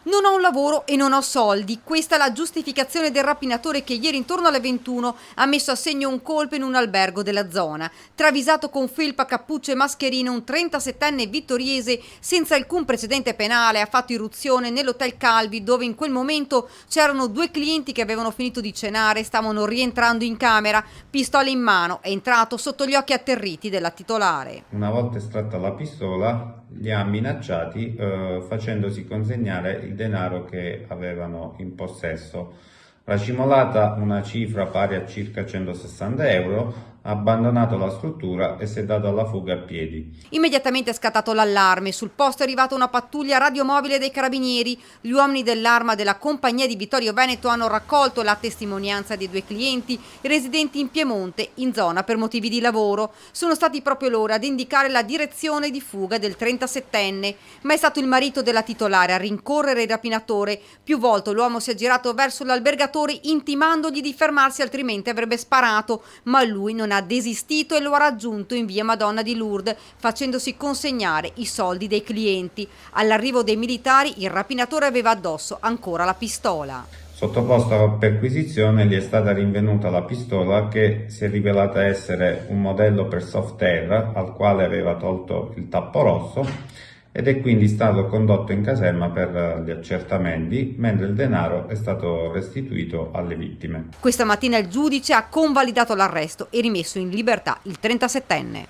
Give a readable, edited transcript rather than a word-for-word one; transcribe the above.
Non ho un lavoro e non ho soldi. Questa è la giustificazione del rapinatore che ieri intorno alle 21 ha messo a segno un colpo in un albergo della zona. Travisato con felpa, cappuccio e mascherina, un 37enne vittoriese senza alcun precedente penale ha fatto irruzione nell'hotel Calvi, dove in quel momento c'erano due clienti che avevano finito di cenare e stavano rientrando in camera. Pistola in mano, è entrato sotto gli occhi atterriti della titolare. Una volta estratta la pistola, li ha minacciati facendosi consegnare il denaro che avevano in possesso. Racimolata una cifra pari a circa 160 euro, ha abbandonato la struttura e si è dato alla fuga a piedi. Immediatamente è scattato l'allarme. Sul posto è arrivata una pattuglia radiomobile dei carabinieri. Gli uomini dell'Arma della compagnia di Vittorio Veneto hanno raccolto la testimonianza dei due clienti residenti in Piemonte, in zona per motivi di lavoro. Sono stati proprio loro ad indicare la direzione di fuga del 37enne, ma è stato il marito della titolare a rincorrere il rapinatore. Più volte l'uomo si è girato verso l'albergatore intimandogli di fermarsi, altrimenti avrebbe sparato, ma lui non ha desistito e lo ha raggiunto in via Madonna di Lourdes, facendosi consegnare i soldi dei clienti. All'arrivo dei militari il rapinatore aveva addosso ancora la pistola. Sottoposto a perquisizione gli è stata rinvenuta la pistola, che si è rivelata essere un modello per soft air al quale aveva tolto il tappo rosso, ed è quindi stato condotto in caserma per gli accertamenti, mentre il denaro è stato restituito alle vittime. Questa mattina il giudice ha convalidato l'arresto e rimesso in libertà il 37enne.